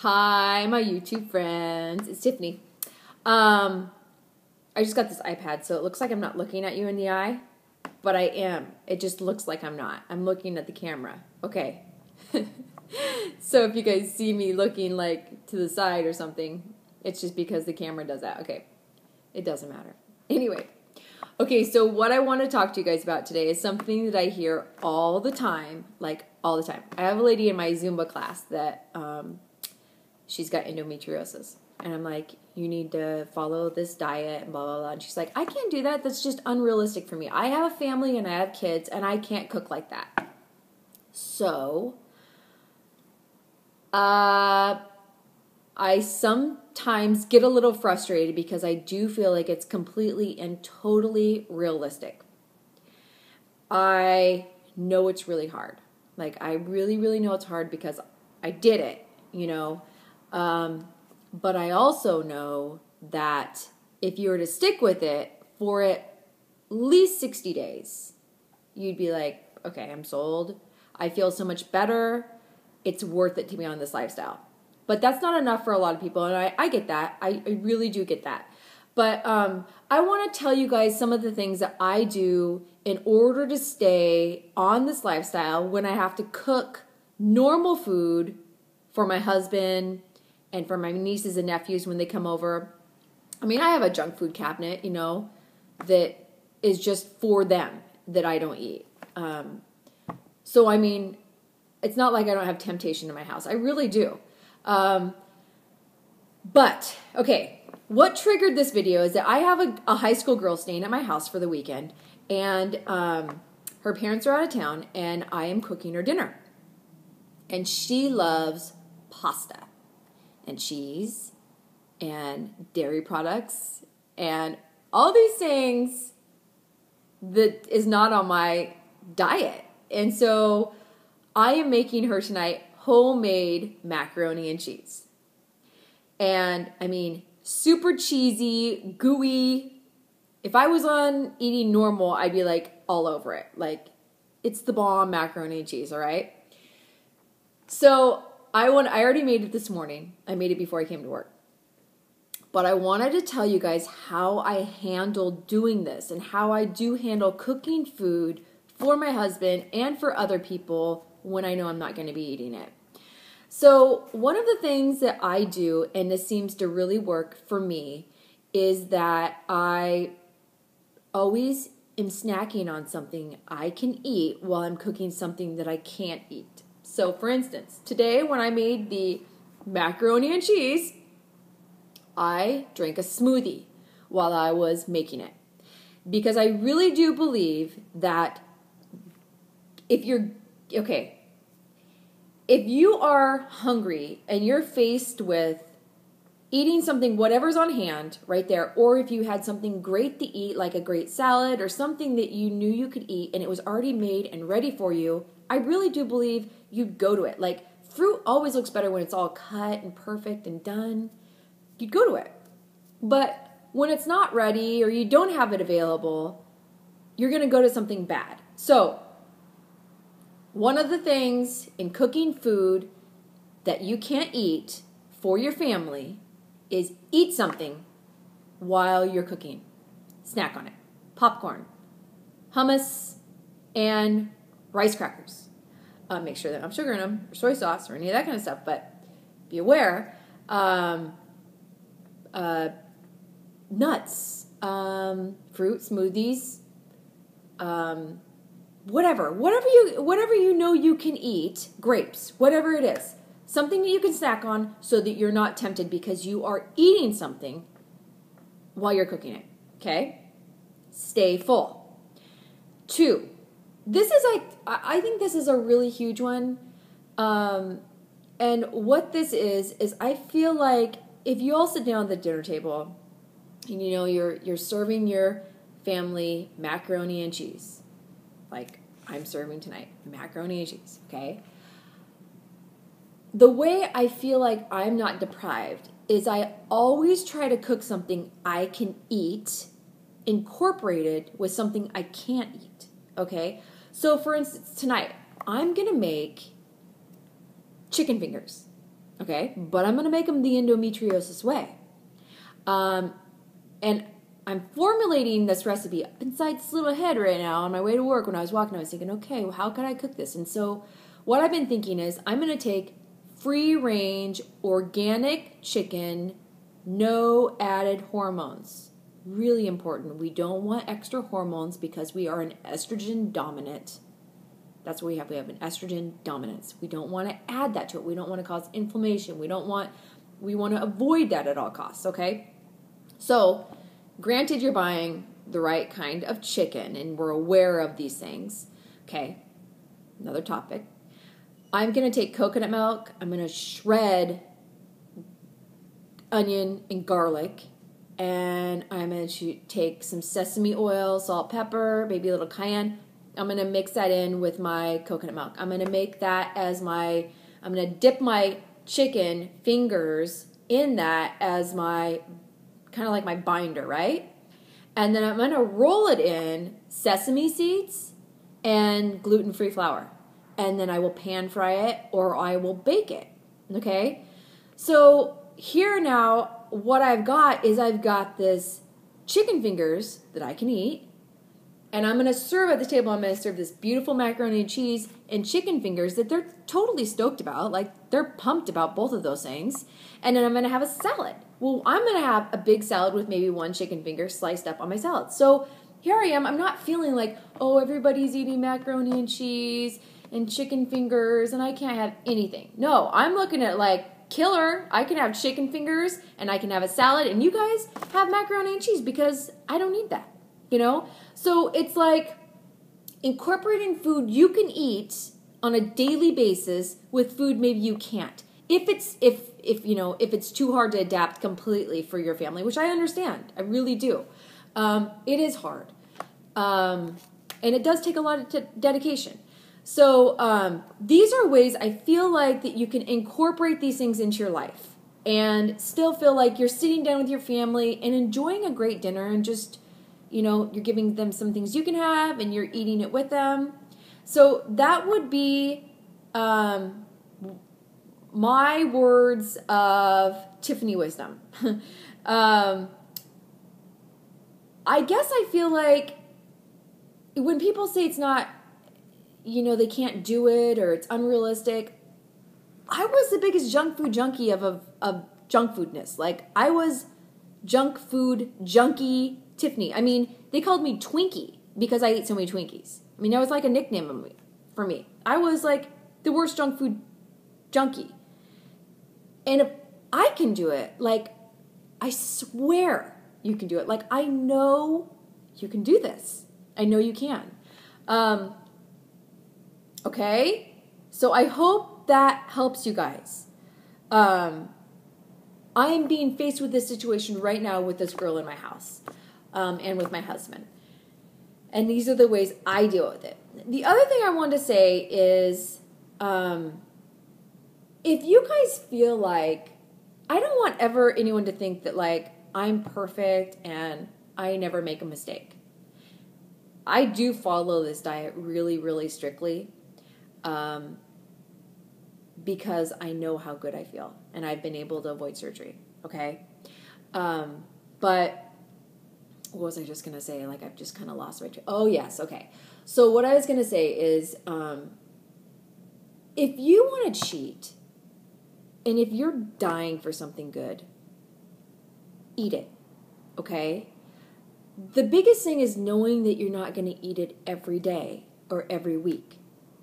Hi, my YouTube friends. It's Tiffany. I just got this iPad, so it looks like I'm not looking at you in the eye, but I am. It just looks like I'm not. I'm looking at the camera. Okay. So if you guys see me looking like to the side or something, it's just because the camera does that. Okay. It doesn't matter. Anyway. Okay, so what I want to talk to you guys about today is something that I hear all the time, like all the time. I have a lady in my Zumba class that she's got endometriosis. And I'm like, you need to follow this diet and blah, blah, blah. And she's like, I can't do that. That's just unrealistic for me. I have a family and I have kids and I can't cook like that. So, I sometimes get a little frustrated because I do feel like it's completely and totally realistic. I know it's really hard. Like, I really, really know it's hard because I did it, you know. But I also know that if you were to stick with it for at least 60 days, you'd be like, okay, I'm sold. I feel so much better. It's worth it to be on this lifestyle. But that's not enough for a lot of people, and I get that. I really do get that. But I want to tell you guys some of the things that I do in order to stay on this lifestyle when I have to cook normal food for my husband and for my nieces and nephews when they come over. I mean, I have a junk food cabinet, you know, that is just for them that I don't eat. So, I mean, it's not like I don't have temptation in my house. I really do. But, okay, what triggered this video is that I have a high school girl staying at my house for the weekend, and her parents are out of town, and I am cooking her dinner. And she loves pasta and cheese and dairy products and all these things that is not on my diet. And so I am making her tonight homemade macaroni and cheese. And I mean, super cheesy, gooey. If I was on eating normal, I'd be like all over it. Like, it's the bomb macaroni and cheese, all right? So I already made it this morning. I made it before I came to work. But I wanted to tell you guys how I handle doing this and how I do handle cooking food for my husband and for other people when I know I'm not going to be eating it. So one of the things that I do, and this seems to really work for me, is that I always am snacking on something I can eat while I'm cooking something that I can't eat. So for instance, today when I made the macaroni and cheese, I drank a smoothie while I was making it. Because I really do believe that if you are hungry and you're faced with eating something, whatever's on hand right there, or if you had something great to eat, like a great salad or something that you knew you could eat and it was already made and ready for you, I really do believe you'd go to it. Like, fruit always looks better when it's all cut and perfect and done. You'd go to it. But when it's not ready or you don't have it available, you're going to go to something bad. So, one of the things in cooking food that you can't eat for your family is eat something while you're cooking. Snack on it. Popcorn, hummus, and rice crackers. Make sure that I'm sugar in them, or soy sauce, or any of that kind of stuff, but be aware. Nuts, fruit, smoothies, whatever you know you can eat, grapes, whatever it is, something that you can snack on so that you're not tempted because you are eating something while you're cooking it, okay? Stay full. 2, I think this is a really huge one, and what this is I feel like if you all sit down at the dinner table and you know you're serving your family macaroni and cheese, like I'm serving tonight, macaroni and cheese, okay? The way I feel like I'm not deprived is I always try to cook something I can eat incorporated with something I can't eat, okay? So for instance, tonight, I'm going to make chicken fingers. okay? But I'm going to make them the endometriosis way. And I'm formulating this recipe up inside this little head right now on my way to work. When I was walking, I was thinking, okay, well, how could I cook this? And so what I've been thinking is I'm going to take free-range organic chicken, no added hormones. Really important. We don't want extra hormones because we are an estrogen dominant. That's what we have. We have an estrogen dominance. We don't want to add that to it. We don't want to cause inflammation. We want to avoid that at all costs, okay? So, granted you're buying the right kind of chicken and we're aware of these things. Okay, another topic. I'm going to take coconut milk. I'm going to shred onion and garlic. And I'm going to take some sesame oil, salt, pepper, maybe a little cayenne. I'm going to mix that in with my coconut milk. I'm going to make that as I'm going to dip my chicken fingers in that as my, kind of like my binder, right? And then I'm going to roll it in sesame seeds and gluten-free flour. And then I will pan fry it or I will bake it, okay? So here now, what I've got is I've got this chicken fingers that I can eat. And I'm going to serve at the table, I'm going to serve this beautiful macaroni and cheese and chicken fingers that they're totally stoked about. Like, they're pumped about both of those things. And then I'm going to have a salad. Well, I'm going to have a big salad with maybe one chicken finger sliced up on my salad. So here I am. I'm not feeling like, oh, everybody's eating macaroni and cheese and chicken fingers and I can't have anything. No, I'm looking at like, killer. I can have chicken fingers and I can have a salad and you guys have macaroni and cheese because I don't need that, you know? So it's like incorporating food you can eat on a daily basis with food maybe you can't. If it's too hard to adapt completely for your family, which I understand, I really do. It is hard. And it does take a lot of dedication. So these are ways I feel like that you can incorporate these things into your life and still feel like you're sitting down with your family and enjoying a great dinner and just, you're giving them some things you can have and you're eating it with them. So that would be my words of Tiffany wisdom. I guess I feel like when people say it's not, they can't do it or it's unrealistic, I was the biggest junk food junkie of junk foodness. Like, I was junk food junkie Tiffany. I mean, they called me Twinkie because I ate so many Twinkies. I mean, that was like a nickname for me. I was like the worst junk food junkie. And if I can do it, like, I swear you can do it. Like, I know you can do this. I know you can. Okay? So I hope that helps you guys. I am being faced with this situation right now with this girl in my house and with my husband. And these are the ways I deal with it. The other thing I want to say is if you guys feel like, I don't want ever anyone to think that like I'm perfect and I never make a mistake. I do follow this diet really, really strictly because I know how good I feel and I've been able to avoid surgery, okay? But what was I just going to say? Like, I've just kind of lost my train. Oh, yes, okay. So what I was going to say is if you want to cheat and if you're dying for something good, eat it, okay? The biggest thing is knowing that you're not going to eat it every day or every week.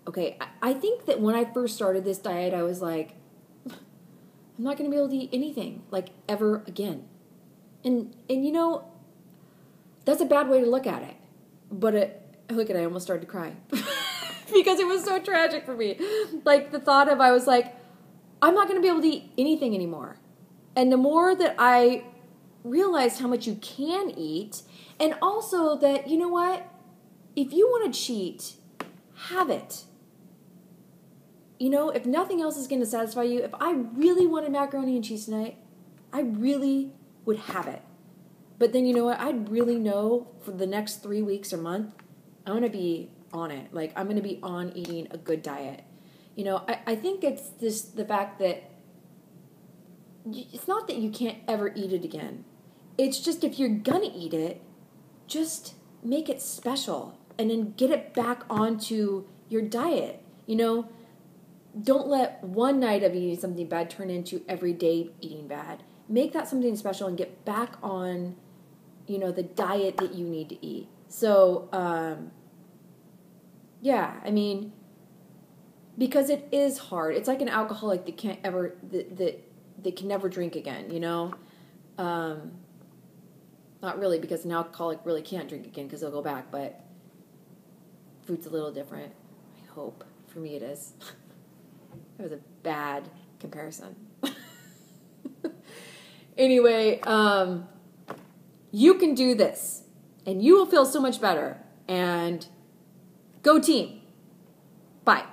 Okay, I think that when I first started this diet, I was like, I'm not going to be able to eat anything, like, ever again. And that's a bad way to look at it. But I almost started to cry. Because it was so tragic for me. Like, the thought of, I was like, I'm not going to be able to eat anything anymore. And the more that I realized how much you can eat, and also that, you know what? If you want to cheat, have it. If nothing else is going to satisfy you, if I really wanted macaroni and cheese tonight, I really would have it. But then, you know what? I'd really know for the next 3 weeks or month, I'm going to be on it. Like, I'm going to be on eating a good diet. I think it's the fact that it's not that you can't ever eat it again. It's just if you're gonna eat it, just make it special and then get it back onto your diet. You know, don't let one night of eating something bad turn into every day eating bad. Make that something special and get back on, you know, the diet that you need to eat. So, yeah, I mean, because it is hard. It's like an alcoholic that can't ever, that can never drink again, you know? Not really, because an alcoholic really can't drink again because they'll go back, but food's a little different. I hope. For me it is. That was a bad comparison. Anyway, you can do this, and you will feel so much better, and go team. Bye.